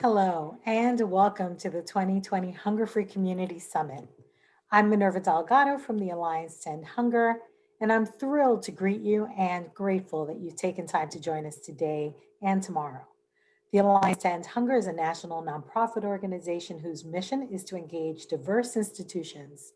Hello, and welcome to the 2020 Hunger Free Community Summit. I'm Minerva Delgado from the Alliance to End Hunger, and I'm thrilled to greet you and grateful that you've taken time to join us today and tomorrow. The Alliance to End Hunger is a national nonprofit organization whose mission is to engage diverse institutions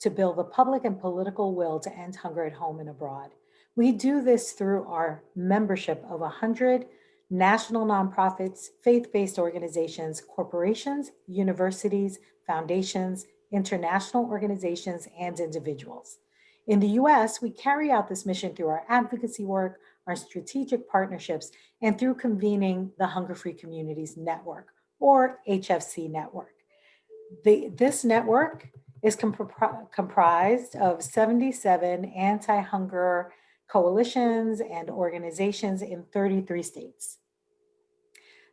to build the public and political will to end hunger at home and abroad. We do this through our membership of 100 national nonprofits, faith based organizations, corporations, universities, foundations, international organizations, and individuals. In the US, we carry out this mission through our advocacy work, our strategic partnerships, and through convening the Hunger Free Communities Network, or HFC network. This network is comprised of 77 anti hunger coalitions and organizations in 33 states.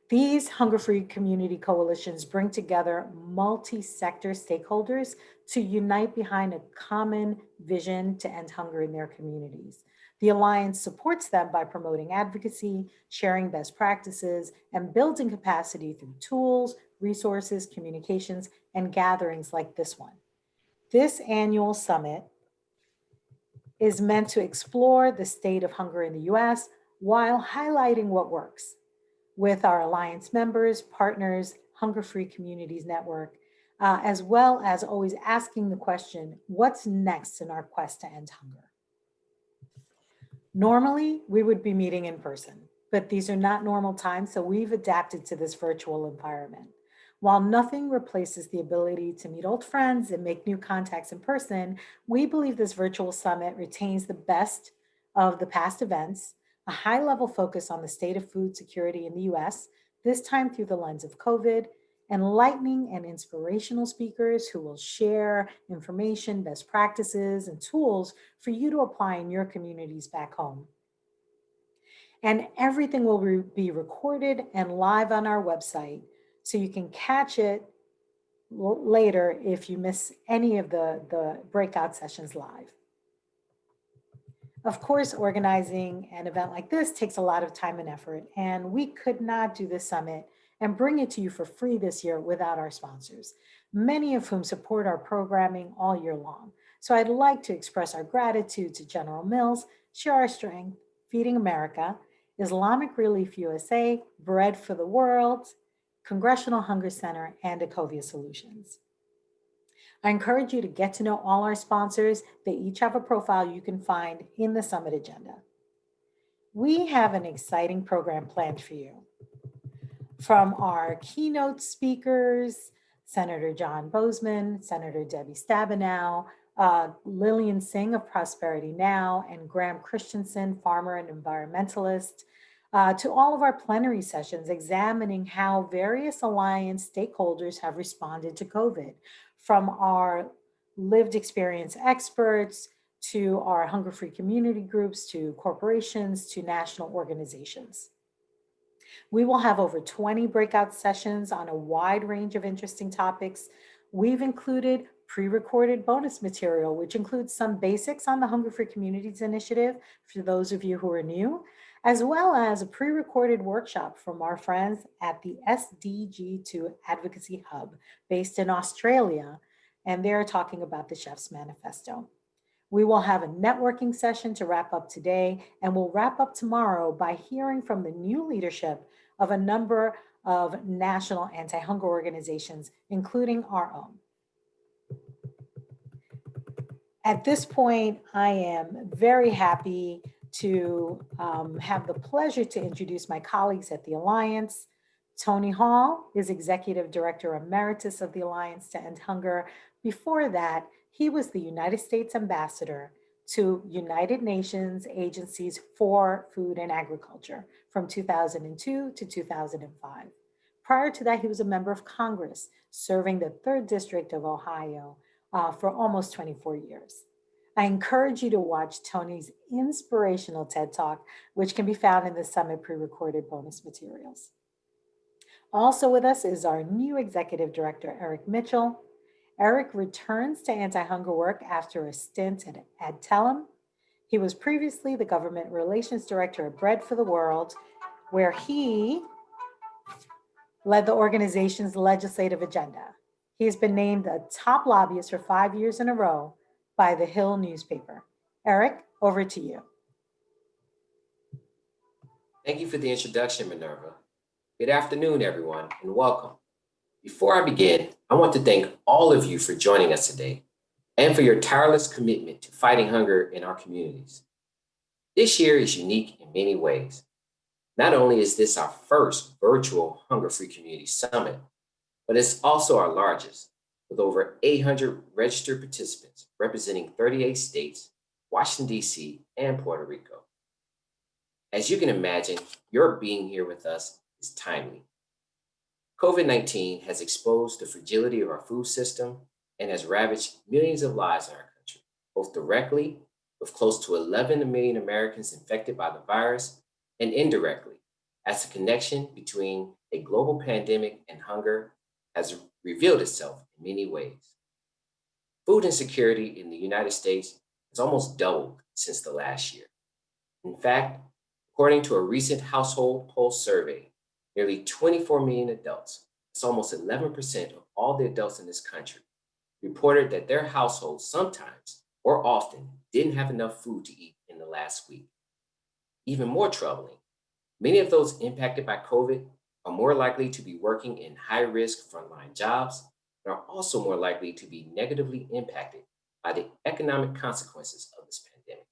These hunger free community coalitions bring together multi sector stakeholders to unite behind a common vision to end hunger in their communities. The Alliance supports them by promoting advocacy, sharing best practices, and building capacity through tools, resources, communications, and gatherings like this one. This annual summit is meant to explore the state of hunger in the US while highlighting what works with our Alliance members, partners, Hunger Free Communities Network, as well as always asking the question, what's next in our quest to end hunger? Normally, we would be meeting in person, but these are not normal times, so we've adapted to this virtual environment. While nothing replaces the ability to meet old friends and make new contacts in person, we believe this virtual summit retains the best of the past events, a high level focus on the state of food security in the US, this time through the lens of COVID, enlightening and inspirational speakers who will share information, best practices, and tools for you to apply in your communities back home. And everything will be recorded and live on our website, so you can catch it later if you miss any of the breakout sessions live. Of course, organizing an event like this takes a lot of time and effort, and we could not do this summit and bring it to you for free this year without our sponsors, many of whom support our programming all year long. So I'd like to express our gratitude to General Mills, Share Our Strength, Feeding America, Islamic Relief USA, Bread for the World, Congressional Hunger Center, and Ecovia Solutions. I encourage you to get to know all our sponsors. They each have a profile you can find in the summit agenda. We have an exciting program planned for you. From our keynote speakers, Senator John Boozman, Senator Debbie Stabenow, Lillian Singh of Prosperity Now, and Graham Christensen, farmer and environmentalist, to all of our plenary sessions examining how various Alliance stakeholders have responded to COVID, from our lived experience experts to our hunger free community groups to corporations to national organizations. We will have over 20 breakout sessions on a wide range of interesting topics. We've included pre-recorded bonus material, which includes some basics on the Hunger Free Communities Initiative for those of you who are new, as well as a pre-recorded workshop from our friends at the SDG2 Advocacy Hub based in Australia, and they're talking about the Chef's Manifesto. We will have a networking session to wrap up today, and we'll wrap up tomorrow by hearing from the new leadership of a number of national anti-hunger organizations, including our own. At this point, I am very happy to have the pleasure to introduce my colleagues at the Alliance. Tony Hall is Executive Director Emeritus of the Alliance to End Hunger. Before that, he was the United States Ambassador to United Nations Agencies for Food and Agriculture from 2002 to 2005. Prior to that, he was a member of Congress, serving the 3rd District of Ohio for almost 24 years. I encourage you to watch Tony's inspirational TED Talk, which can be found in the Summit pre-recorded bonus materials. Also with us is our new Executive Director, Eric Mitchell. Eric returns to anti-hunger work after a stint at Adtalem. He was previously the Government Relations Director at Bread for the World, where he led the organization's legislative agenda. He has been named a top lobbyist for 5 years in a row by the Hill newspaper. Eric, over to you. Thank you for the introduction, Minerva. Good afternoon, everyone, and welcome. Before I begin, I want to thank all of you for joining us today and for your tireless commitment to fighting hunger in our communities. This year is unique in many ways. Not only is this our first virtual Hunger-Free Community Summit, but it's also our largest, with over 800 registered participants representing 38 states, Washington, D.C., and Puerto Rico. As you can imagine, your being here with us is timely. COVID-19 has exposed the fragility of our food system and has ravaged millions of lives in our country, both directly, with close to 11 million Americans infected by the virus, and indirectly, as the connection between a global pandemic and hunger has revealed itself in many ways. Food insecurity in the United States has almost doubled since the last year. In fact, according to a recent household pulse survey, nearly 24 million adults, that's almost 11% of all the adults in this country, reported that their households sometimes or often didn't have enough food to eat in the last week. Even more troubling, many of those impacted by COVID are more likely to be working in high-risk frontline jobs and are also more likely to be negatively impacted by the economic consequences of this pandemic.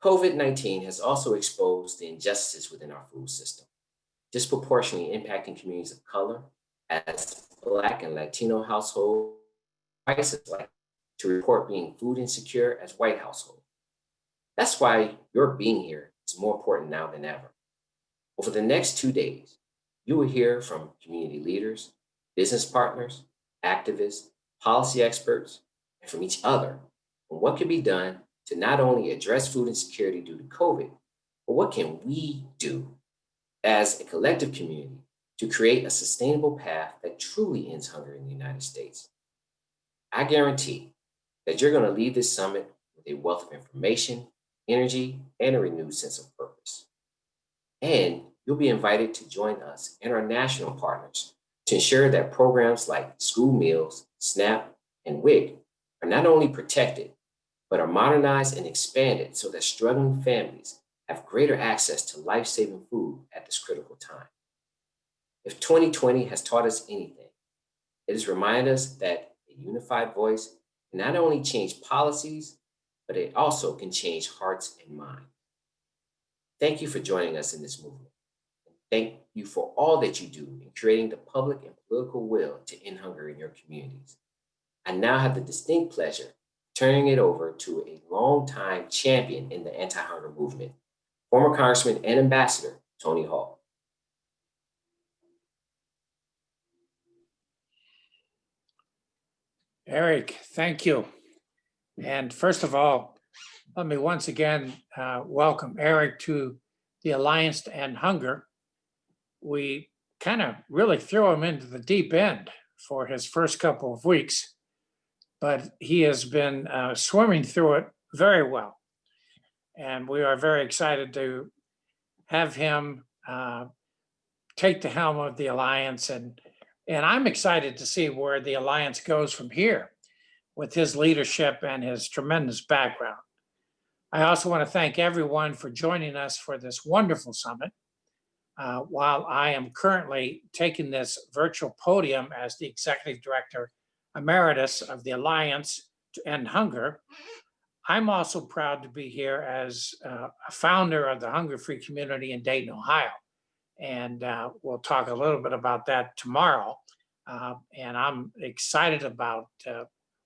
COVID-19 has also exposed the injustices within our food system, disproportionately impacting communities of color, as Black and Latino households twice as likely to report being food insecure as white households. That's why your being here is more important now than ever. Over the next 2 days, you will hear from community leaders, business partners, activists, policy experts, and from each other on what can be done to not only address food insecurity due to COVID, but what can we do as a collective community to create a sustainable path that truly ends hunger in the United States. I guarantee that you're going to leave this summit with a wealth of information, energy, and a renewed sense of purpose. And you'll be invited to join us and our national partners to ensure that programs like school meals, SNAP, and WIC are not only protected, but are modernized and expanded so that struggling families have greater access to life-saving food at this critical time. If 2020 has taught us anything, it has reminded us that a unified voice can not only change policies, but it also can change hearts and minds. Thank you for joining us in this movement. And thank you for all that you do in creating the public and political will to end hunger in your communities. I now have the distinct pleasure of turning it over to a longtime champion in the anti-hunger movement, former Congressman and Ambassador Tony Hall. Eric, thank you. And first of all, let me once again welcome Eric to the Alliance to End Hunger. We kind of really threw him into the deep end for his first couple of weeks, but he has been swimming through it very well. And we are very excited to have him take the helm of the Alliance. And I'm excited to see where the Alliance goes from here with his leadership and his tremendous background. I also want to thank everyone for joining us for this wonderful summit. While I am currently taking this virtual podium as the Executive Director Emeritus of the Alliance to End Hunger, I'm also proud to be here as a founder of the Hunger-Free community in Dayton, Ohio. And we'll talk a little bit about that tomorrow. And I'm excited about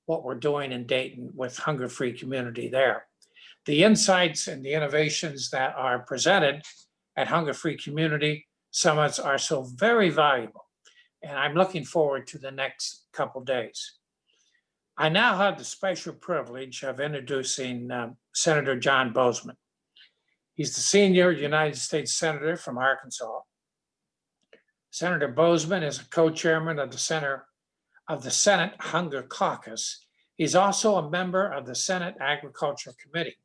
what we're doing in Dayton with Hunger-Free community there. The insights and the innovations that are presented at Hunger-Free Community Summits are so very valuable. And I'm looking forward to the next couple days. I now have the special privilege of introducing Senator John Boozman. He's the senior United States Senator from Arkansas. Senator Boozman is a co-chairman of the Senate Hunger Caucus. He's also a member of the Senate Agriculture Committee,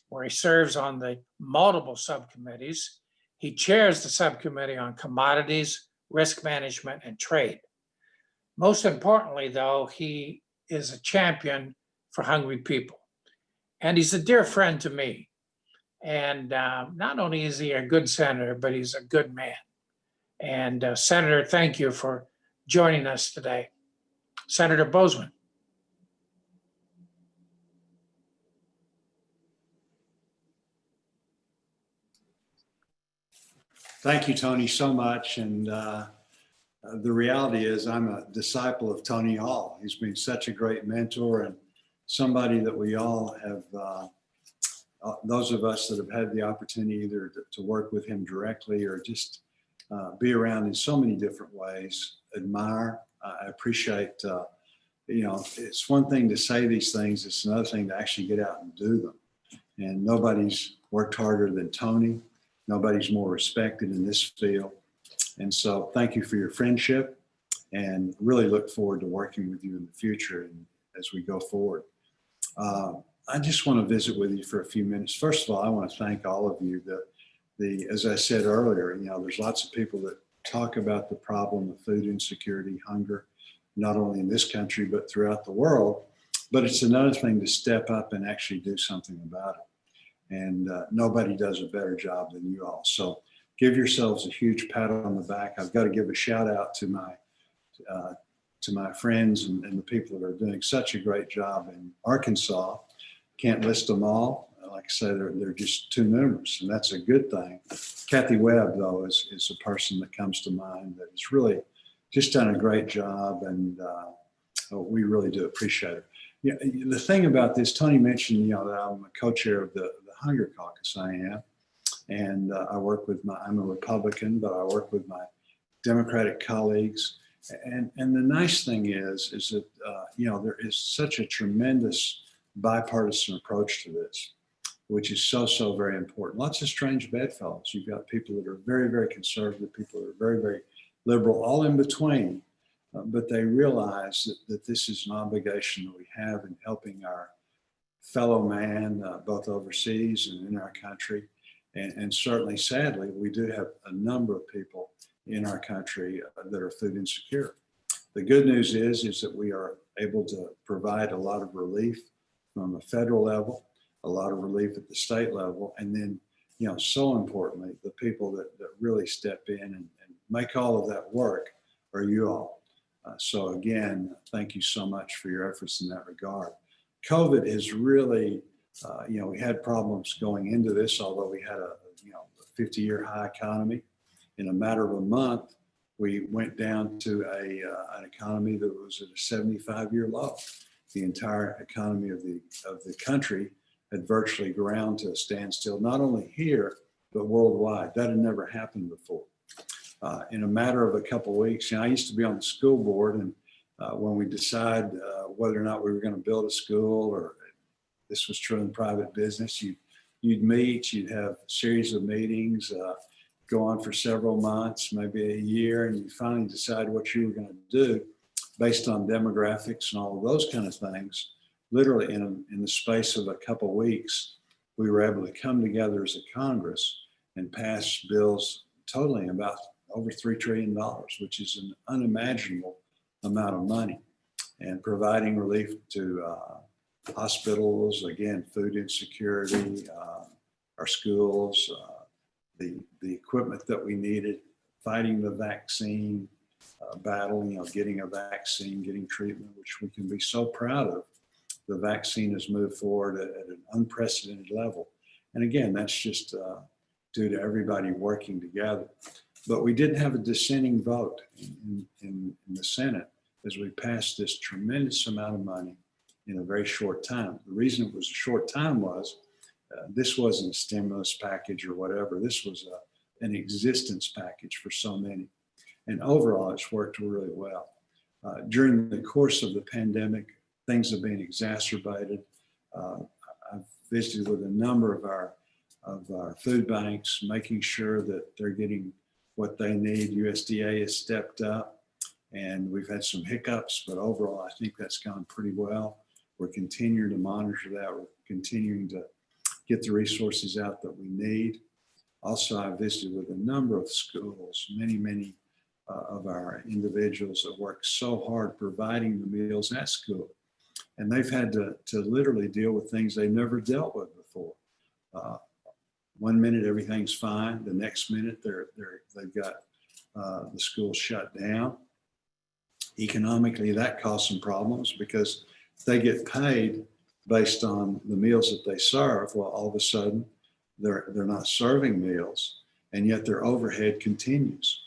where he serves on the multiple subcommittees. He chairs the subcommittee on commodities, risk management, and trade. Most importantly, though, he is a champion for hungry people. And he's a dear friend to me. And not only is he a good senator, but he's a good man. And Senator, thank you for joining us today. Senator Boozman. Thank you, Tony, so much. And the reality is I'm a disciple of Tony Hall. He's been such a great mentor and somebody that we all have, those of us that have had the opportunity either to work with him directly or just be around in so many different ways, admire. I appreciate, it's one thing to say these things, it's another thing to actually get out and do them. And nobody's worked harder than Tony. Nobody's more respected in this field. And so thank you for your friendship and really look forward to working with you in the future and as we go forward. I just want to visit with you for a few minutes. First of all, I want to thank all of you. As I said earlier, there's lots of people that talk about the problem of food insecurity, hunger, not only in this country, but throughout the world. But it's another thing to step up and actually do something about it. And nobody does a better job than you all. So give yourselves a huge pat on the back. I've got to give a shout out to my friends and the people that are doing such a great job in Arkansas. Can't list them all. Like I say, they're just too numerous, and that's a good thing. Kathy Webb, though, is a person that comes to mind that has really just done a great job, and we really do appreciate it. Yeah, the thing about this, Tony mentioned, that I'm a co-chair of the Hunger Caucus. I am, and I work with I'm a Republican, but I work with my Democratic colleagues. And the nice thing is that there is such a tremendous bipartisan approach to this, which is so very important. Lots of strange bedfellows. You've got people that are very, very conservative, people that are very, very liberal, all in between. But they realize that this is an obligation that we have in helping our fellow man, both overseas and in our country. And certainly, sadly, we do have a number of people in our country that are food insecure. The good news is that we are able to provide a lot of relief from a federal level, a lot of relief at the state level, and then, so importantly, the people that really step in and make all of that work are you all. So again, thank you so much for your efforts in that regard. COVID has really, we had problems going into this, although we had a 50-year high economy. In a matter of a month, we went down to an economy that was at a 75-year low. The entire economy of the country had virtually ground to a standstill, not only here, but worldwide. That had never happened before. In a matter of a couple of weeks, I used to be on the school board, and when we decide whether or not we were going to build a school, or this was true in private business, you'd meet, you'd have a series of meetings, go on for several months, maybe a year, and you finally decide what you were going to do based on demographics and all of those kind of things. Literally in the space of a couple of weeks, we were able to come together as a Congress and pass bills totaling about over $3 trillion, which is an unimaginable amount of money, and providing relief to hospitals, again, food insecurity, our schools, the equipment that we needed, fighting the vaccine battle, getting a vaccine, getting treatment, which we can be so proud of. The vaccine has moved forward at an unprecedented level. And again, that's just due to everybody working together. But we didn't have a dissenting vote in the Senate as we passed this tremendous amount of money in a very short time. The reason it was a short time was this wasn't a stimulus package or whatever. This was an existence package for so many. And overall, it's worked really well. During the course of the pandemic, things have been exacerbated. I've visited with a number of our food banks, making sure that they're getting what they need. USDA has stepped up, and we've had some hiccups, but overall, I think that's gone pretty well. We're continuing to monitor that. We're continuing to get the resources out that we need. Also, I visited with a number of schools, many of our individuals that work so hard providing the meals at school. And they've had to literally deal with things they never dealt with before. 1 minute everything's fine, the next minute they've got the school shut down. Economically, that caused some problems because they get paid based on the meals that they serve. Well, all of a sudden they're not serving meals, and yet their overhead continues.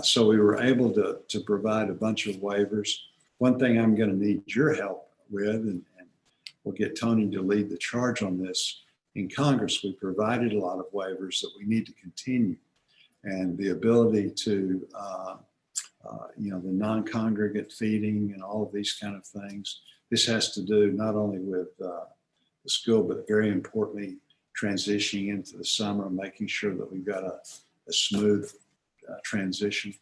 So we were able to provide a bunch of waivers. One thing I'm going to need your help with, and we'll get Tony to lead the charge on this. In Congress, we provided a lot of waivers that we need to continue, and the ability to, the non-congregate feeding and all of these kind of things. This has to do not only with the school, but very importantly, transitioning into the summer, making sure that we've got a smooth transition.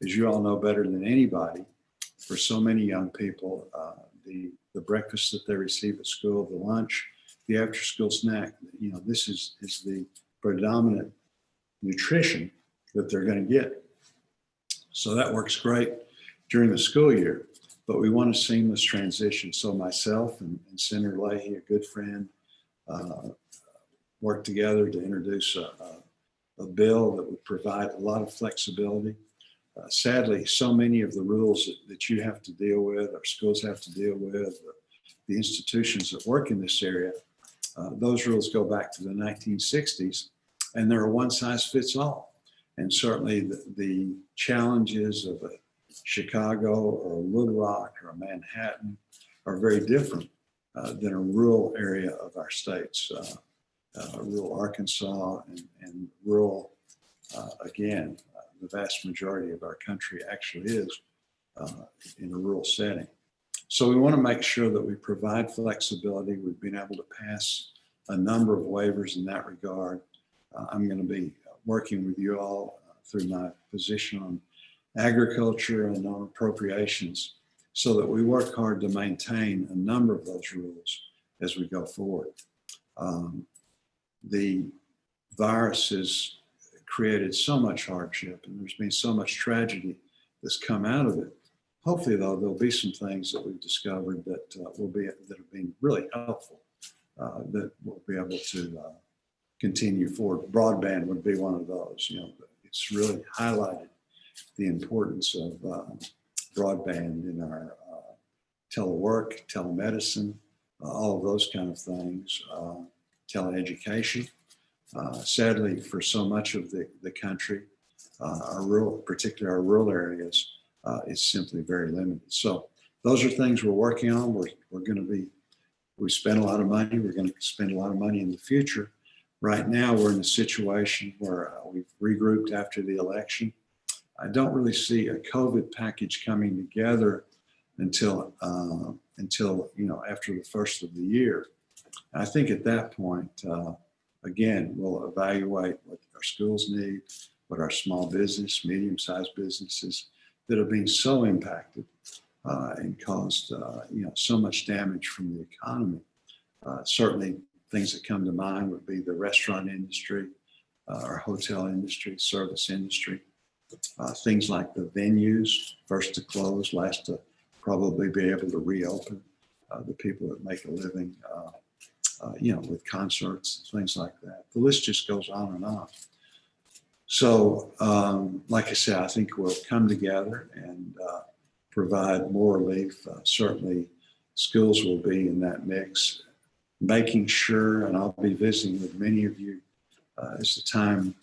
As you all know better than anybody, for so many young people, the breakfast that they receive at school, the lunch, the after-school snack, this is the predominant nutrition that they're going to get. So that works great during the school year, but we want a seamless transition. So myself and Senator Leahy, a good friend, worked together to introduce a bill that would provide a lot of flexibility. Sadly, so many of the rules that you have to deal with, our schools have to deal with, the institutions that work in this area, those rules go back to the 1960s, and they're a one-size-fits-all. And certainly the challenges of a Chicago or a Little Rock or a Manhattan are very different than a rural area of our states. Rural Arkansas and rural, again, the vast majority of our country actually is in a rural setting. So we want to make sure that we provide flexibility. We've been able to pass a number of waivers in that regard. I'm going to be working with you all through my position on agriculture and on appropriations so that we work hard to maintain a number of those rules as we go forward. The virus has created so much hardship, and there's been so much tragedy that's come out of it. Hopefully, though, there'll be some things that we've discovered that that have been really helpful, that we'll be able to continue forward. Broadband would be one of those. It's really highlighted the importance of broadband in our telework, telemedicine, all of those kind of things, teleeducation. Sadly, for so much of the country, particularly our rural areas, it's simply very limited. So those are things we're working on. We spend a lot of money. We're going to spend a lot of money in the future. Right now, we're in a situation where we've regrouped after the election. I don't really see a COVID package coming together until after the first of the year. And I think at that point, again, we'll evaluate what our schools need, what our small business, medium-sized businesses that have been so impacted and caused so much damage from the economy. Certainly, things that come to mind would be the restaurant industry, our hotel industry, service industry, things like the venues, first to close, last to probably be able to reopen, the people that make a living, with concerts, things like that. The list just goes on and on. So, like I said, I think we'll come together and provide more relief. Certainly, schools will be in that mix, making sure, and I'll be visiting with many of you as the time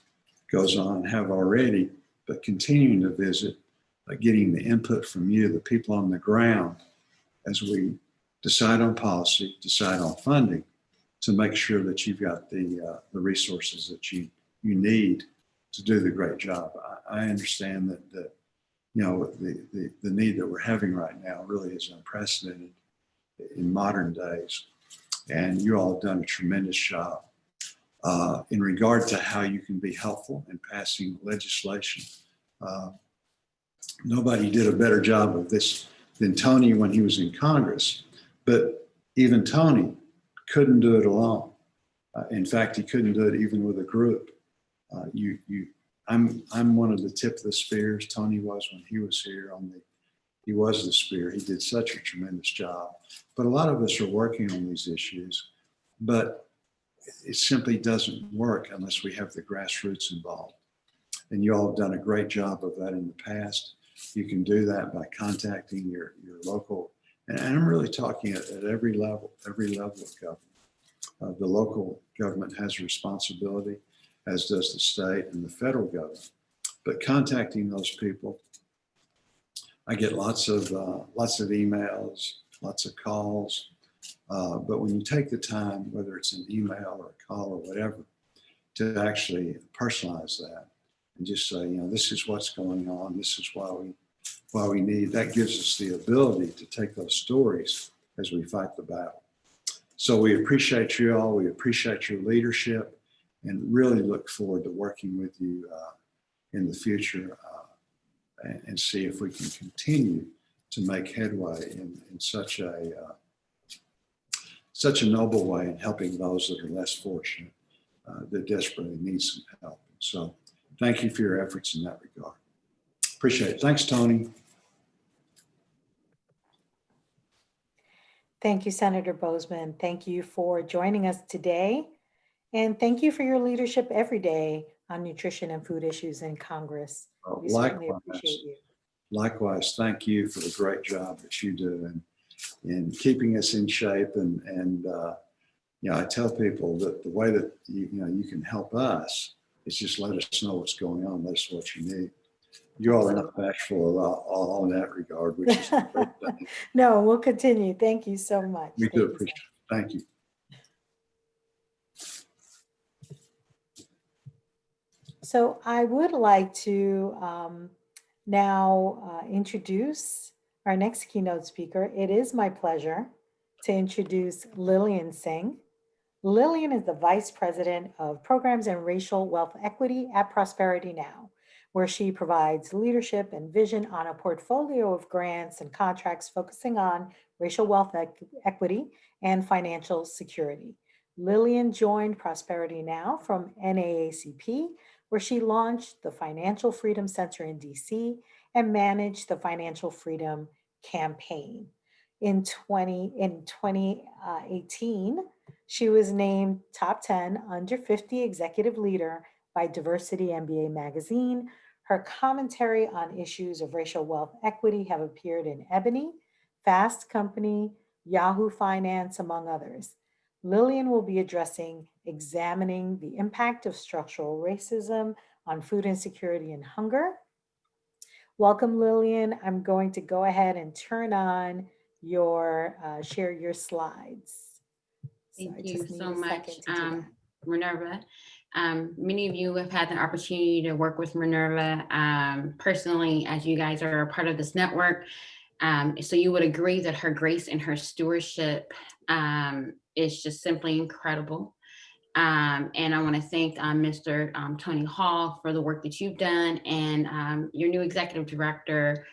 goes on, have already, but continuing to visit, getting the input from you, the people on the ground, as we decide on policy, decide on funding, to make sure that you've got the resources that you need to do the great job. I understand that the need that we're having right now really is unprecedented in modern days. And you all have done a tremendous job in regard to how you can be helpful in passing legislation. Nobody did a better job of this than Tony when he was in Congress, but even Tony couldn't do it alone. In fact, he couldn't do it even with a group. You I'm one of the tip of the spears. Tony was when he was here he was the spear. He did such a tremendous job. But a lot of us are working on these issues, but it simply doesn't work unless we have the grassroots involved. And you all have done a great job of that in the past. You can do that by contacting your local, and I'm really talking at every level of government. The local government has a responsibility, as does the state and the federal government. But contacting those people, I get lots of emails, lots of calls. But when you take the time, whether it's an email or a call or whatever, to actually personalize that and just say, this is what's going on. This is why we need, that gives us the ability to take those stories as we fight the battle. So we appreciate you all. We appreciate your leadership and really look forward to working with you in the future and see if we can continue to make headway in such a noble way in helping those that are less fortunate, that desperately need some help. So thank you for your efforts in that regard. Appreciate it. Thanks, Tony. Thank you, Senator Boozman. Thank you for joining us today. And thank you for your leadership every day on nutrition and food issues in Congress. We certainly appreciate you. Likewise, thank you for the great job that you do in keeping us in shape. And I tell people that the way that you can help us is just let us know what's going on. Let us know what you need. You all are not bashful all in that regard, which is a great thing. No, we'll continue. Thank you so much. We do appreciate it. Thank you. So I would like to now introduce our next keynote speaker. It is my pleasure to introduce Lillian Singh. Lillian is the Vice President of Programs and Racial Wealth Equity at Prosperity Now, where she provides leadership and vision on a portfolio of grants and contracts focusing on racial wealth equity and financial security. Lillian joined Prosperity Now from NAACP, where she launched the Financial Freedom Center in DC and managed the Financial Freedom Campaign. In 2018, she was named top 10 under 50 executive leader by Diversity MBA magazine. Her commentary on issues of racial wealth equity have appeared in Ebony, Fast Company, Yahoo Finance, among others. Lillian will be addressing examining the impact of structural racism on food insecurity and hunger. Welcome, Lillian. I'm going to go ahead and turn on your, share your slides. Thank you so much, Minerva. Many of you have had the opportunity to work with Minerva personally, as you guys are a part of this network. So you would agree that her grace and her stewardship is just simply incredible. And I want to thank Mr. Tony Hall for the work that you've done, and your new executive director,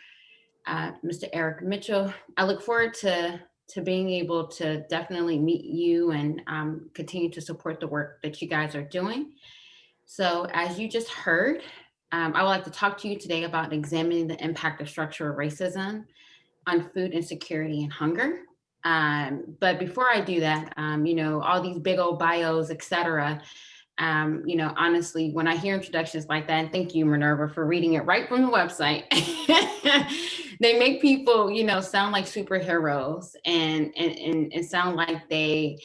Mr. Eric Mitchell. I look forward to being able to definitely meet you and continue to support the work that you guys are doing. So as you just heard, I would like to talk to you today about examining the impact of structural racism on food insecurity and hunger. But before I do that, all these big old bios, et cetera, honestly, when I hear introductions like that, and thank you, Minerva, for reading it right from the website, they make people, sound like superheroes and sound like they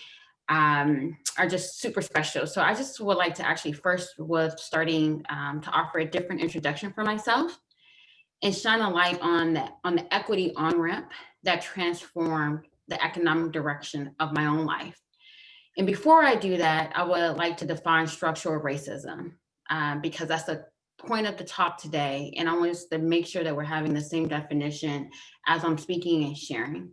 are just super special. So I just would like to actually first starting to offer a different introduction for myself and shine a light on the equity on-ramp that transformed the economic direction of my own life. And before I do that, I would like to define structural racism because that's the point at the top today. And I want us to make sure that we're having the same definition as I'm speaking and sharing.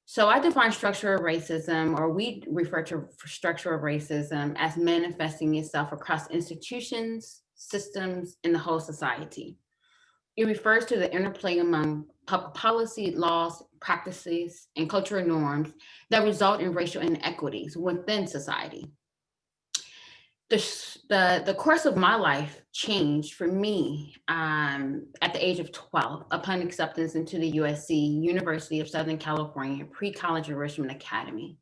So I define structural racism, or we refer to structural racism, as manifesting itself across institutions, systems, and the whole society. It refers to the interplay among public policy, laws, practices, and cultural norms that result in racial inequities within society. The course of my life changed for me at the age of 12 upon acceptance into the USC, University of Southern California Pre-College Enrichment Academy.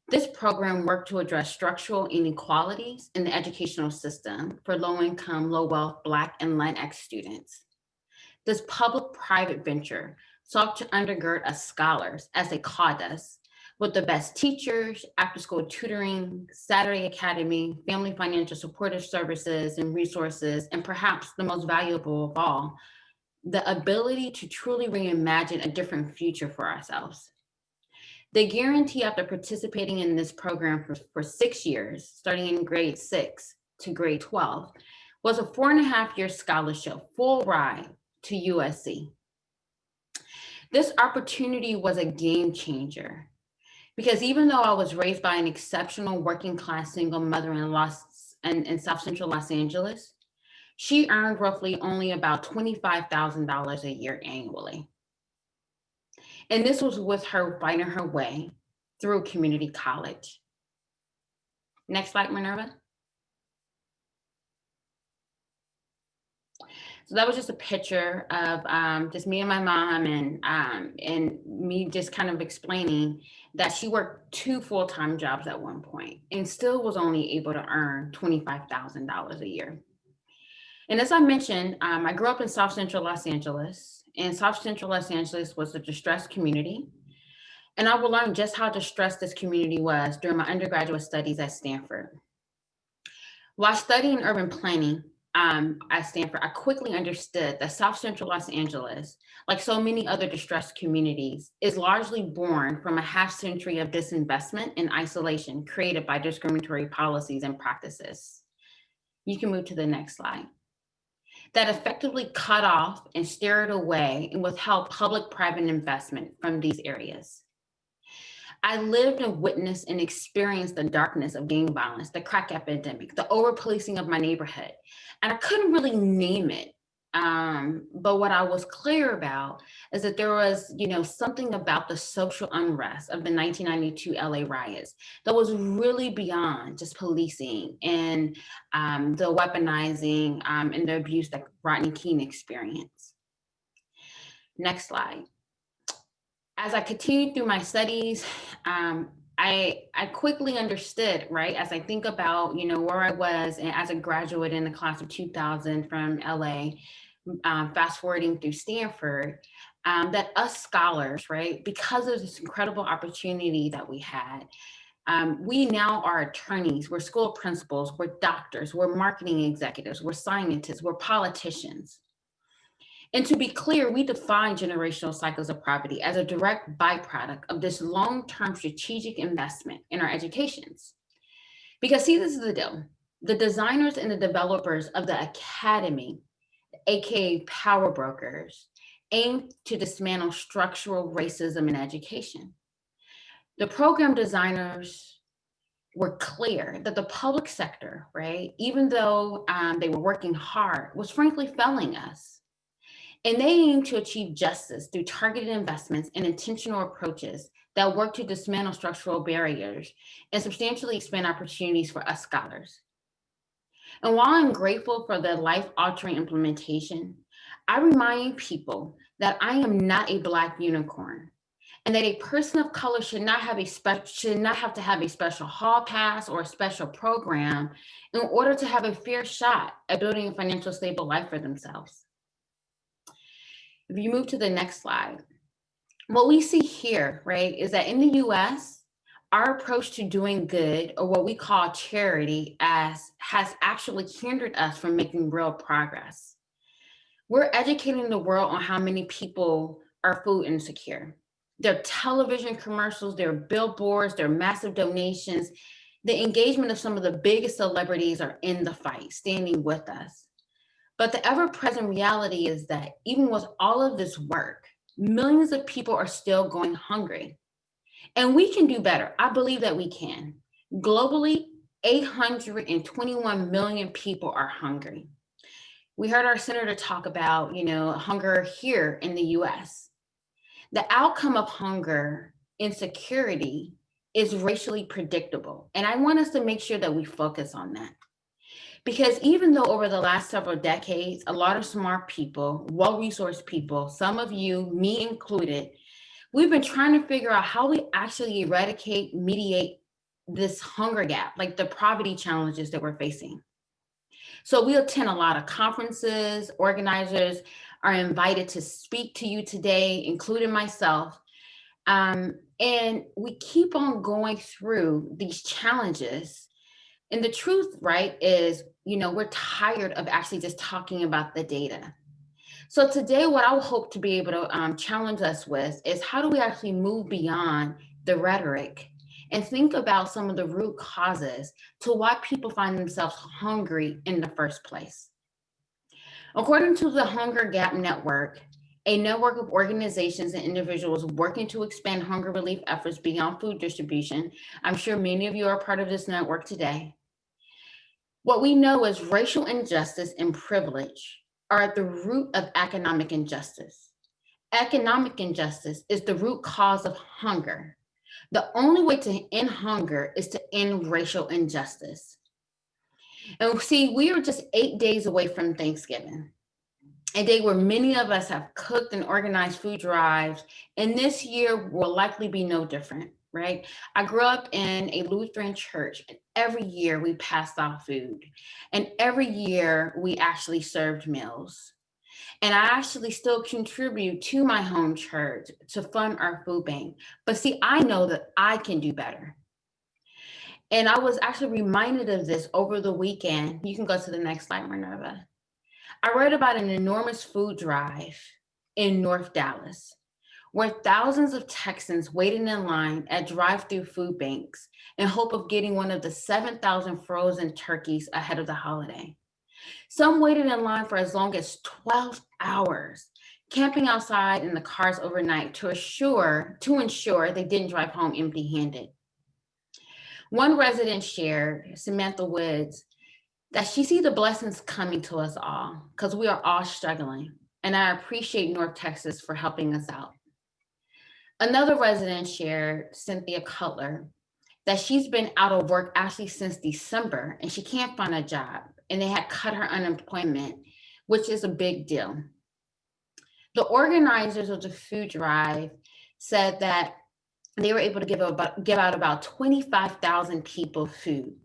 This program worked to address structural inequalities in the educational system for low-income, low-wealth Black and Latinx students. This public-private venture sought to undergird us scholars, as they called us, with the best teachers, after-school tutoring, Saturday Academy, family financial supportive services and resources, and perhaps the most valuable of all, the ability to truly reimagine a different future for ourselves. The guarantee after participating in this program for 6 years, starting in grade 6 to grade 12, was a 4.5-year scholarship, full ride to USC. This opportunity was a game changer because even though I was raised by an exceptional working class single mother in South Central Los Angeles, she earned roughly only about $25,000 a year annually. And this was with her finding her way through community college. Next slide, Minerva. So that was just a picture of just me and my mom and me just kind of explaining that she worked 2 full-time jobs at one point and still was only able to earn $25,000 a year. And as I mentioned, I grew up in South Central Los Angeles, and South Central Los Angeles was a distressed community. And I will learn just how distressed this community was during my undergraduate studies at Stanford. While studying urban planning at Stanford, I quickly understood that South Central Los Angeles, like so many other distressed communities, is largely born from a half-century of disinvestment and isolation created by discriminatory policies and practices. You can move to the next slide. That effectively cut off and steered away and withheld public-private investment from these areas. I lived and witnessed and experienced the darkness of gang violence, the crack epidemic, the over-policing of my neighborhood. And I couldn't really name it. But what I was clear about is that there was, something about the social unrest of the 1992 LA riots that was really beyond just policing and the weaponizing and the abuse that Rodney King experienced. Next slide. As I continued through my studies, I quickly understood, right, as I think about, where I was as a graduate in the class of 2000 from LA, fast forwarding through Stanford, that us scholars, right, because of this incredible opportunity that we had, we now are attorneys, we're school principals, we're doctors, we're marketing executives, we're scientists, we're politicians. And to be clear, we define generational cycles of poverty as a direct byproduct of this long-term strategic investment in our educations. Because see, this is the deal. The designers and the developers of the academy, AKA power brokers, aim to dismantle structural racism in education. The program designers were clear that the public sector, right, even though they were working hard, was frankly failing us. And they aim to achieve justice through targeted investments and intentional approaches that work to dismantle structural barriers and substantially expand opportunities for us scholars. And while I'm grateful for the life-altering implementation, I remind people that I am not a Black unicorn and that a person of color should not have to have a special hall pass or a special program in order to have a fair shot at building a financially stable life for themselves. If you move to the next slide, what we see here, right, is that in the US, our approach to doing good, or what we call charity, has actually hindered us from making real progress. We're educating the world on how many people are food insecure. There are television commercials, there are billboards, there are massive donations. The engagement of some of the biggest celebrities are in the fight, standing with us. But the ever-present reality is that even with all of this work, millions of people are still going hungry. And we can do better. I believe that we can. Globally, 821 million people are hungry. We heard our senator talk about, hunger here in the US. The outcome of hunger, insecurity, is racially predictable. And I want us to make sure that we focus on that. Because even though over the last several decades, a lot of smart people, well-resourced people, some of you, me included, we've been trying to figure out how we actually eradicate, mediate this hunger gap, like the poverty challenges that we're facing. So we attend a lot of conferences. Organizers are invited to speak to you today, including myself. And we keep on going through these challenges. And the truth, right, is, we're tired of actually just talking about the data. So today, what I hope to be able to challenge us with is how do we actually move beyond the rhetoric and think about some of the root causes to why people find themselves hungry in the first place. According to the Hunger Gap Network, a network of organizations and individuals working to expand hunger relief efforts beyond food distribution, I'm sure many of you are part of this network today. What we know is racial injustice and privilege are at the root of economic injustice. Economic injustice is the root cause of hunger. The only way to end hunger is to end racial injustice. And see, we are just 8 days away from Thanksgiving, a day where many of us have cooked and organized food drives, and this year will likely be no different, right? I grew up in a Lutheran church, and every year we passed out food, and every year we actually served meals. And I actually still contribute to my home church to fund our food bank. But see, I know that I can do better. And I was actually reminded of this over the weekend. You can go to the next slide, Minerva. I read about an enormous food drive in North Dallas, where thousands of Texans waited in line at drive-through food banks in hope of getting one of the 7,000 frozen turkeys ahead of the holiday. Some waited in line for as long as 12 hours, camping outside in the cars overnight to ensure they didn't drive home empty-handed. One resident shared, Samantha Woods, that she sees the blessings coming to us all because we are all struggling. And I appreciate North Texas for helping us out. Another resident shared, Cynthia Cutler, that she's been out of work actually since December and she can't find a job. And they had cut her unemployment, which is a big deal. The organizers of the food drive said that they were able to give out about 25,000 people food.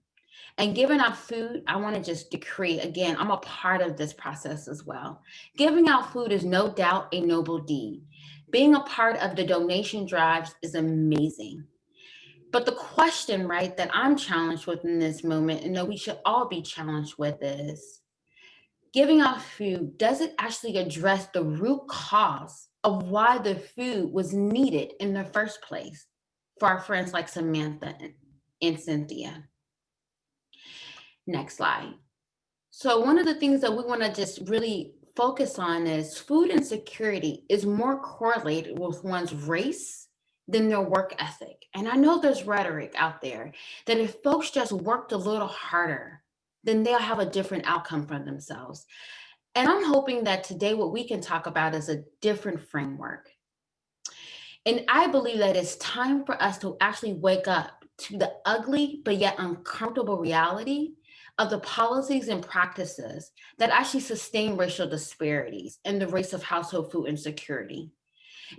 And giving out food, I want to just decree, again, I'm a part of this process as well. Giving out food is no doubt a noble deed. Being a part of the donation drives is amazing. But the question, right, that I'm challenged with in this moment, and that we should all be challenged with is, giving out food, does it actually address the root cause of why the food was needed in the first place for our friends like Samantha and Cynthia? Next slide. So one of the things that we want to just really focus on is food insecurity is more correlated with one's race than their work ethic. And I know there's rhetoric out there that if folks just worked a little harder, then they'll have a different outcome for themselves. And I'm hoping that today what we can talk about is a different framework. And I believe that it's time for us to actually wake up to the ugly but yet uncomfortable reality of the policies and practices that actually sustain racial disparities and the race of household food insecurity.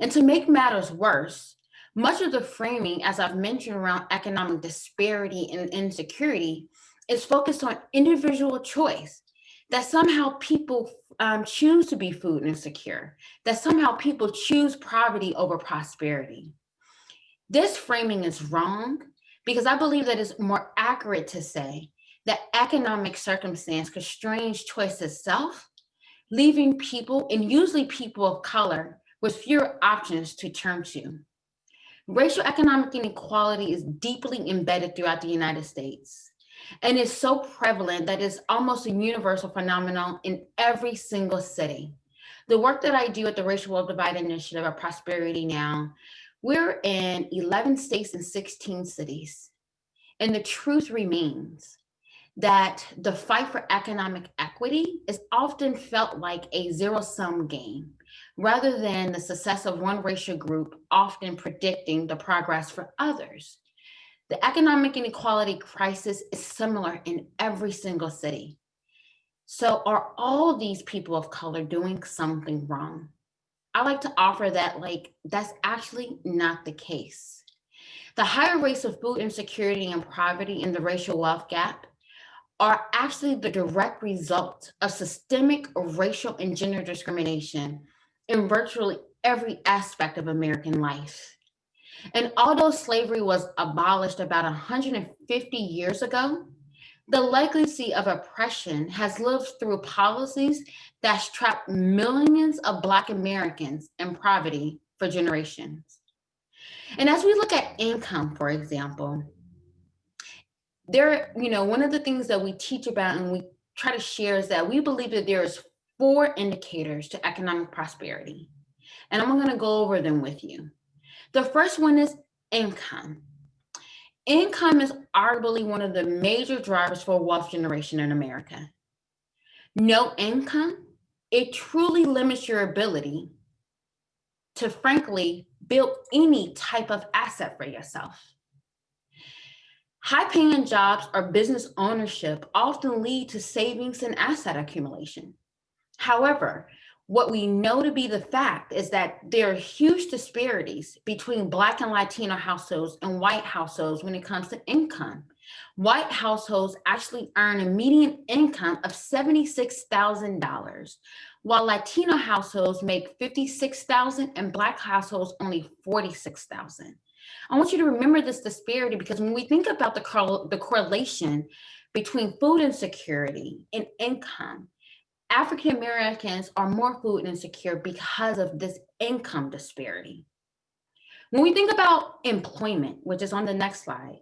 And to make matters worse, much of the framing, as I've mentioned, around economic disparity and insecurity is focused on individual choice, that somehow people choose to be food insecure, that somehow people choose poverty over prosperity. This framing is wrong because I believe that it's more accurate to say that economic circumstance constrains choice itself, leaving people, and usually people of color, with fewer options to turn to. Racial economic inequality is deeply embedded throughout the United States and is so prevalent that it's almost a universal phenomenon in every single city. The work that I do at the Racial Wealth Divide Initiative at Prosperity Now, we're in 11 states and 16 cities. And the truth remains that the fight for economic equity is often felt like a zero-sum game, rather than the success of one racial group often predicting the progress for others. The economic inequality crisis is similar in every single city. So are all these people of color doing something wrong? I like to offer that that's actually not the case. The higher rates of food insecurity and poverty and the racial wealth gap are actually the direct result of systemic racial and gender discrimination in virtually every aspect of American life. And although slavery was abolished about 150 years ago, the legacy of oppression has lived through policies that's trapped millions of Black Americans in poverty for generations. And as we look at income, for example, one of the things that we teach about and we try to share is that we believe that there's 4 indicators to economic prosperity. And I'm going to go over them with you. The first one is income. Income is arguably one of the major drivers for wealth generation in America. No income, it truly limits your ability to, frankly, build any type of asset for yourself. High-paying jobs or business ownership often lead to savings and asset accumulation. However, what we know to be the fact is that there are huge disparities between Black and Latino households and white households when it comes to income. White households actually earn a median income of $76,000, while Latino households make $56,000 and Black households only $46,000. I want you to remember this disparity because when we think about the correlation between food insecurity and income, African Americans are more food insecure because of this income disparity. When we think about employment, which is on the next slide,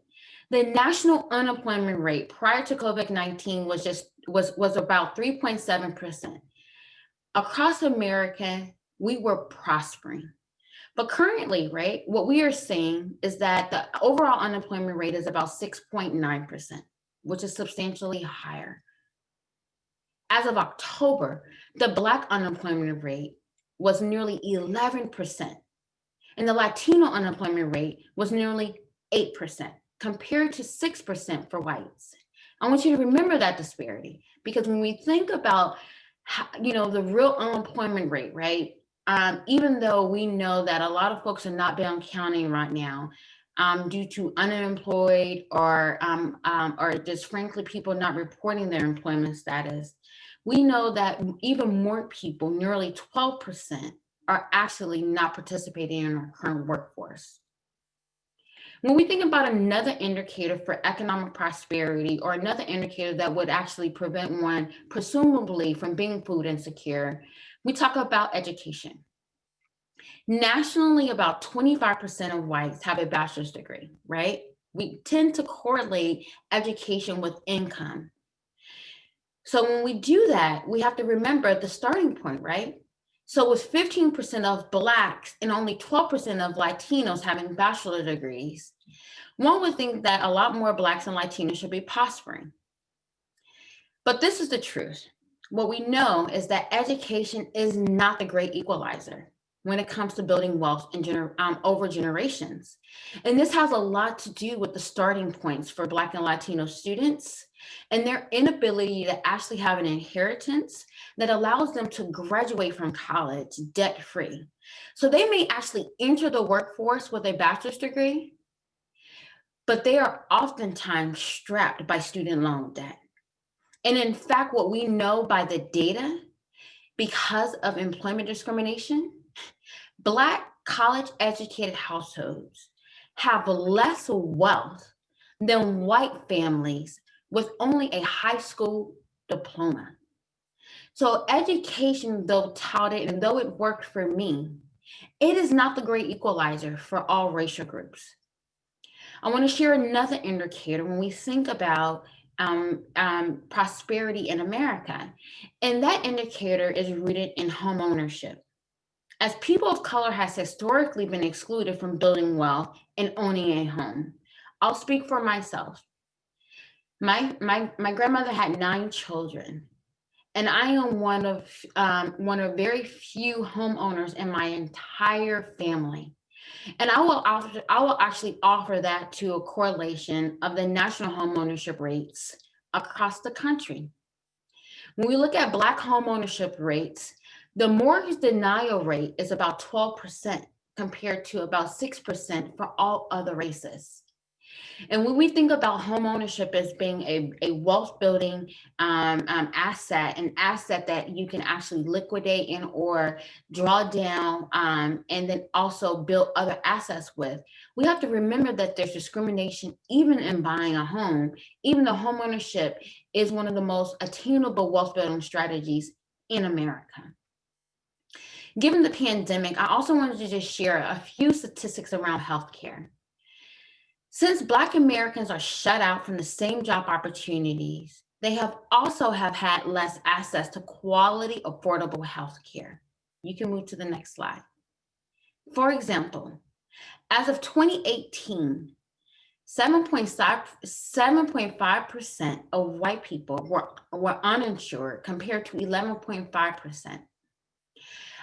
the national unemployment rate prior to COVID-19 was about 3.7%. Across America, we were prospering. But currently, right, what we are seeing is that the overall unemployment rate is about 6.9%, which is substantially higher. As of October, the Black unemployment rate was nearly 11%, and the Latino unemployment rate was nearly 8%, compared to 6% for whites. I want you to remember that disparity, because when we think about the real unemployment rate, right? Even though we know that a lot of folks are not down counting right now due to unemployed or just frankly people not reporting their employment status, we know that even more people, nearly 12%, are actually not participating in our current workforce. When we think about another indicator for economic prosperity, or another indicator that would actually prevent one, presumably, from being food insecure, we talk about education. Nationally, about 25% of whites have a bachelor's degree, right? We tend to correlate education with income. So when we do that, we have to remember the starting point, right? So with 15% of Blacks and only 12% of Latinos having bachelor degrees, one would think that a lot more Blacks and Latinos should be prospering. But this is the truth. What we know is that education is not the great equalizer when it comes to building wealth over generations. And this has a lot to do with the starting points for Black and Latino students and their inability to actually have an inheritance that allows them to graduate from college debt-free. So they may actually enter the workforce with a bachelor's degree, but they are oftentimes strapped by student loan debt. And in fact, what we know by the data, because of employment discrimination, Black college-educated households have less wealth than white families with only a high school diploma. So education, though touted and though it worked for me, it is not the great equalizer for all racial groups. I want to share another indicator when we think about prosperity in America, and that indicator is rooted in home ownership. As people of color has historically been excluded from building wealth and owning a home. I'll speak for myself. My grandmother had 9 children, and I am one of very few homeowners in my entire family. And I will actually offer that to a correlation of the national home ownership rates across the country. When we look at Black home ownership rates, the mortgage denial rate is about 12% compared to about 6% for all other races. And when we think about home ownership as being a wealth building asset, an asset that you can actually liquidate and or draw down and then also build other assets with, we have to remember that there's discrimination even in buying a home. Even though home ownership is one of the most attainable wealth building strategies in America. Given the pandemic, I also wanted to just share a few statistics around healthcare. Since Black Americans are shut out from the same job opportunities, they have had less access to quality, affordable health care. You can move to the next slide. For example, as of 2018, 7.5% of white people were uninsured compared to 11.5%.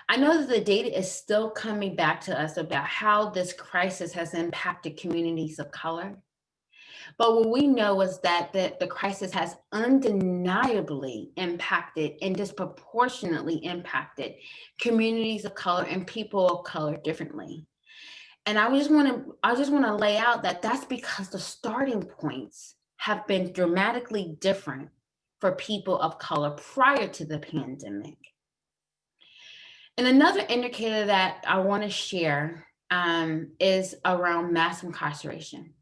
I know that the data is still coming back to us about how this crisis has impacted communities of color. But what we know is that the crisis has undeniably impacted and disproportionately impacted communities of color and people of color differently. And I just want to lay out that that's because the starting points have been dramatically different for people of color prior to the pandemic. And another indicator that I want to share is around mass incarceration.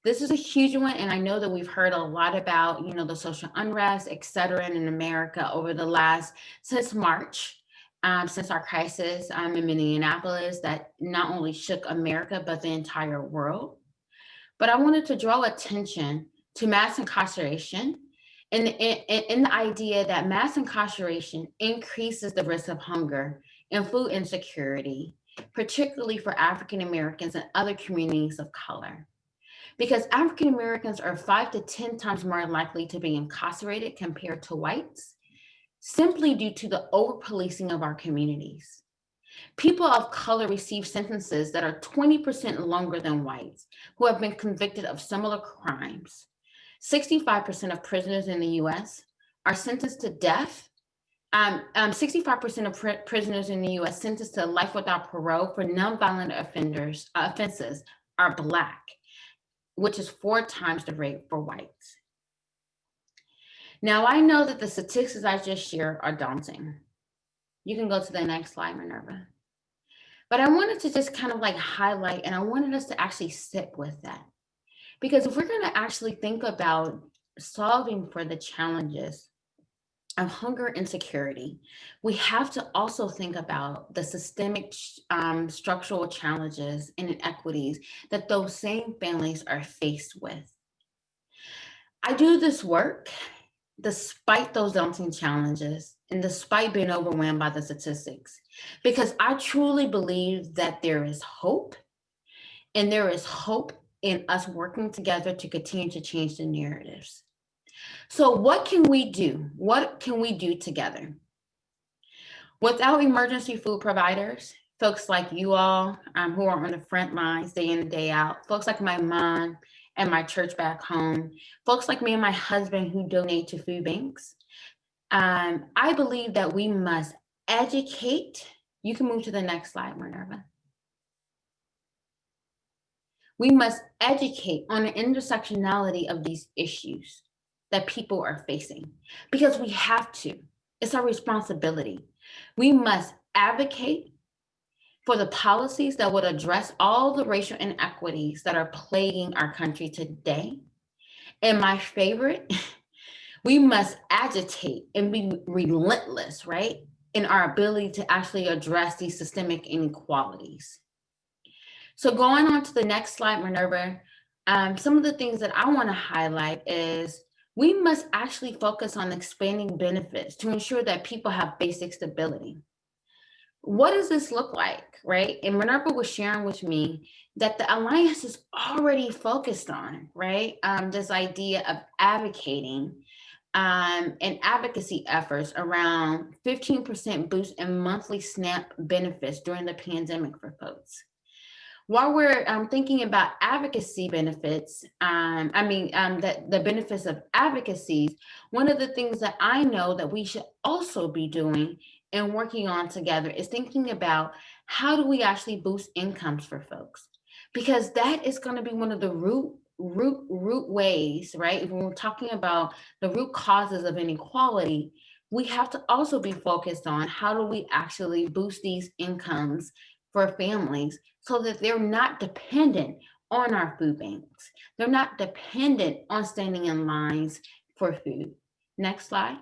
This is a huge one, and I know that we've heard a lot about, the social unrest, et cetera, in America over the since March, since our crisis in Minneapolis that not only shook America, but the entire world. But I wanted to draw attention to mass incarceration and in the idea that mass incarceration increases the risk of hunger and food insecurity, particularly for African Americans and other communities of color. Because African Americans are 5 to 10 times more likely to be incarcerated compared to whites, simply due to the over-policing of our communities. People of color receive sentences that are 20% longer than whites who have been convicted of similar crimes. 65% of prisoners in the US are sentenced to death. 65% of prisoners in the US sentenced to life without parole for nonviolent offenses are Black, which is 4 times the rate for whites. Now, I know that the statistics I just shared are daunting. You can go to the next slide, Minerva. But I wanted to just kind of highlight, and I wanted us to actually sit with that. Because if we're going to actually think about solving for the challenges of hunger and security, we have to also think about the systemic structural challenges and inequities that those same families are faced with. I do this work despite those daunting challenges and despite being overwhelmed by the statistics, because I truly believe that there is hope, and there is hope in us working together to continue to change the narratives. So what can we do? What can we do together? Without emergency food providers, folks like you all who are on the front lines day in and day out, folks like my mom and my church back home, folks like me and my husband who donate to food banks, I believe that we must educate. You can move to the next slide, Minerva. We must educate on the intersectionality of these issues that people are facing, because we have to. It's our responsibility. We must advocate for the policies that would address all the racial inequities that are plaguing our country today. And my favorite, we must agitate and be relentless, right, in our ability to actually address these systemic inequalities. So going on to the next slide, Minerva, some of the things that I want to highlight is we must actually focus on expanding benefits to ensure that people have basic stability. What does this look like, right? And Minerva was sharing with me that the Alliance is already focused on, right? This idea of advocating and advocacy efforts around 15% boost in monthly SNAP benefits during the pandemic for folks. While we're thinking about advocacy benefits, the benefits of advocacies, one of the things that I know that we should also be doing and working on together is thinking about how do we actually boost incomes for folks? Because that is going to be one of the root ways, right? If we're talking about the root causes of inequality, we have to also be focused on how do we actually boost these incomes for families so that they're not dependent on our food banks. They're not dependent on standing in lines for food. Next slide.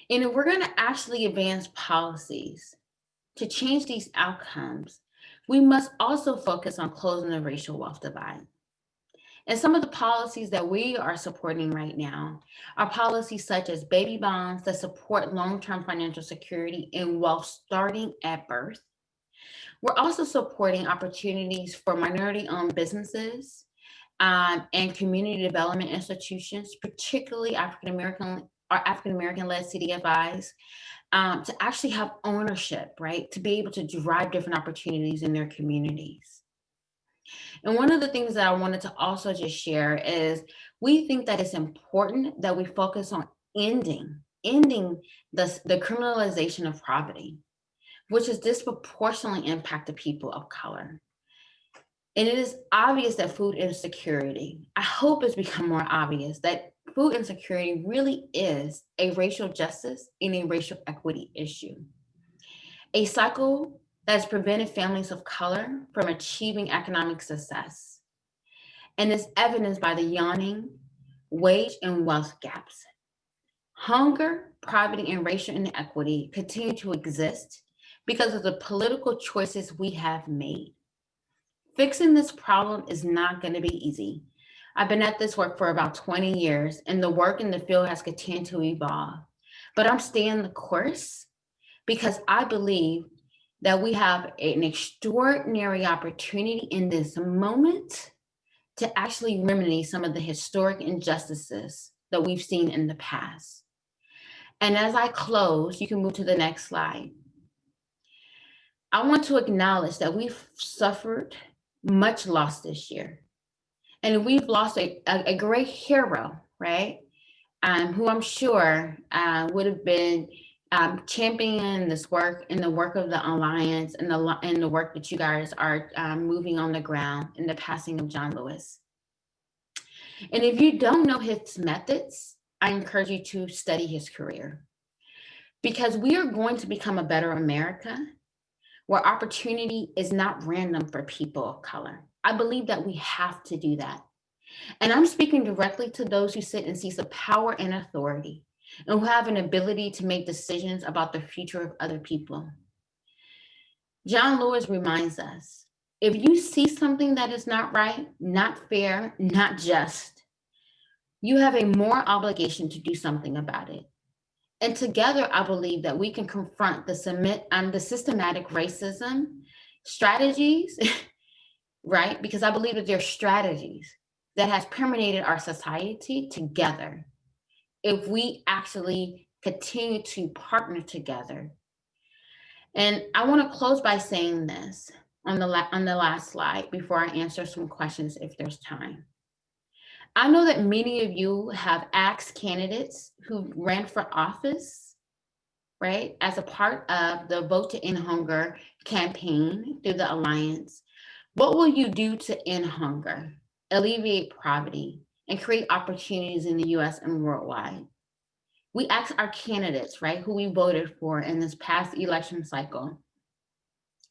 And if we're going to actually advance policies to change these outcomes, we must also focus on closing the racial wealth divide. And some of the policies that we are supporting right now are policies such as baby bonds that support long-term financial security and wealth starting at birth. We're also supporting opportunities for minority-owned businesses and community development institutions, particularly African-American led CDFIs, to actually have ownership, right? To be able to drive different opportunities in their communities. And one of the things that I wanted to also just share is we think that it's important that we focus on ending the criminalization of poverty, which has disproportionately impacted people of color. And it is obvious that food insecurity, I hope it's become more obvious that food insecurity really is a racial justice and a racial equity issue. A cycle that has prevented families of color from achieving economic success and is evidenced by the yawning wage and wealth gaps. Hunger, poverty, and racial inequity continue to exist because of the political choices we have made. Fixing this problem is not going to be easy. I've been at this work for about 20 years, and the work in the field has continued to evolve. But I'm staying the course because I believe that we have an extraordinary opportunity in this moment to actually remedy some of the historic injustices that we've seen in the past. And as I close, you can move to the next slide. I want to acknowledge that we've suffered much loss this year. And we've lost a great hero, right? Who I'm sure would have been championing this work and the work of the Alliance and the work that you guys are moving on the ground in the passing of John Lewis. And if you don't know his methods, I encourage you to study his career, because we are going to become a better America where opportunity is not random for people of color. I believe that we have to do that. And I'm speaking directly to those who sit in seats of power and authority and who have an ability to make decisions about the future of other people. John Lewis reminds us, if you see something that is not right, not fair, not just, you have a moral obligation to do something about it. And together, I believe that we can confront the systematic racism strategies, right? Because I believe that there are strategies that has permeated our society together. If we actually continue to partner together. And I want to close by saying this on the last slide before I answer some questions if there's time. I know that many of you have asked candidates who ran for office, right, as a part of the Vote to End Hunger campaign through the Alliance, what will you do to end hunger, alleviate poverty, and create opportunities in the US and worldwide? We asked our candidates, right, who we voted for in this past election cycle.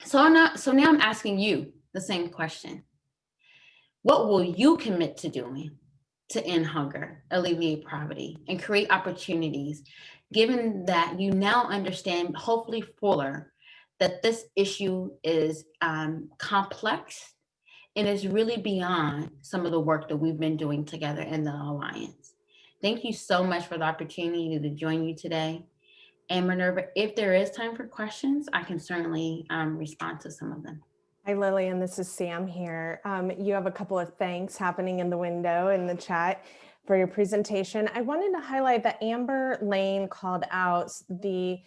So now I'm asking you the same question. What will you commit to doing to end hunger, alleviate poverty, and create opportunities, given that you now understand, hopefully fuller, that this issue is complex and is really beyond some of the work that we've been doing together in the Alliance. Thank you so much for the opportunity to join you today. And Minerva, if there is time for questions, I can certainly respond to some of them. Hi, Lillian, this is Sam here. You have a couple of thanks happening in the window in the chat for your presentation. I wanted to highlight that Amber Lane called out the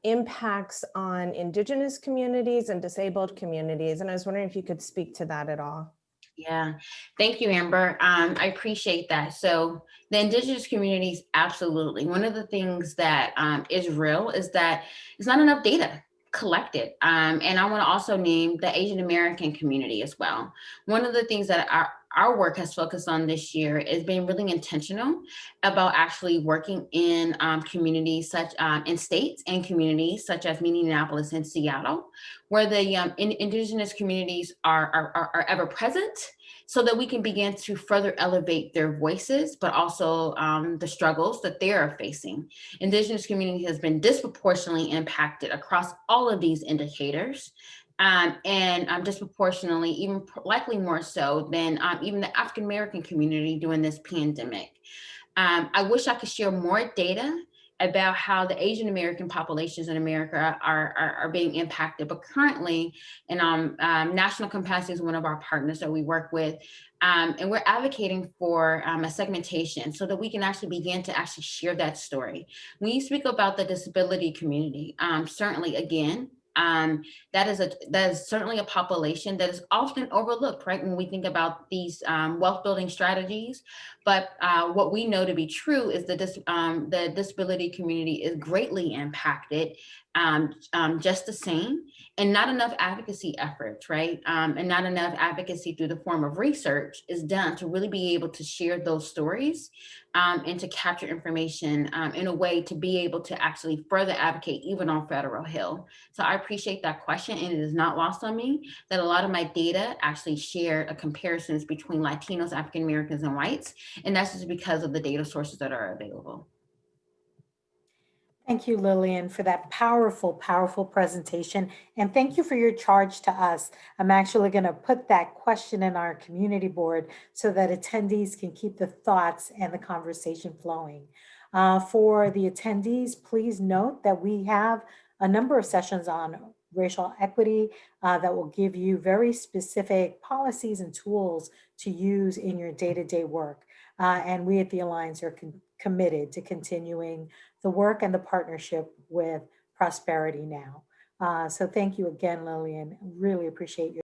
impacts on Indigenous communities and disabled communities. And I was wondering if you could speak to that at all. Yeah, thank you, Amber. I appreciate that. So the Indigenous communities, absolutely. One of the things that is real is that there's not enough data collected. And I want to also name the Asian American community as well. One of the things that our work has focused on this year is being really intentional about actually working in communities such in states and communities such as Minneapolis and Seattle, where the Indigenous communities are ever present, so that we can begin to further elevate their voices, but also the struggles that they are facing. Indigenous community has been disproportionately impacted across all of these indicators. And disproportionately, even likely more so than even the African American community during this pandemic. I wish I could share more data about how the Asian American populations in America are being impacted, but currently, and National Capacity is one of our partners that we work with, and we're advocating for a segmentation so that we can actually begin to actually share that story. When you speak about the disability community, certainly again, that is certainly a population that is often overlooked, right? When we think about these wealth building strategies, but what we know to be true is that the disability community is greatly impacted just the same, and not enough advocacy efforts, right? And not enough advocacy through the form of research is done to really be able to share those stories and to capture information in a way to be able to actually further advocate even on Federal Hill. So I appreciate that question, and it is not lost on me that a lot of my data actually share comparisons between Latinos, African Americans, and whites, and that's just because of the data sources that are available. Thank you, Lillian, for that powerful, powerful presentation. And thank you for your charge to us. I'm actually going to put that question in our community board so that attendees can keep the thoughts and the conversation flowing. For the attendees, please note that we have a number of sessions on racial equity that will give you very specific policies and tools to use in your day-to-day work. And we at the Alliance are committed to continuing the work and the partnership with Prosperity Now. So thank you again, Lillian. Really appreciate your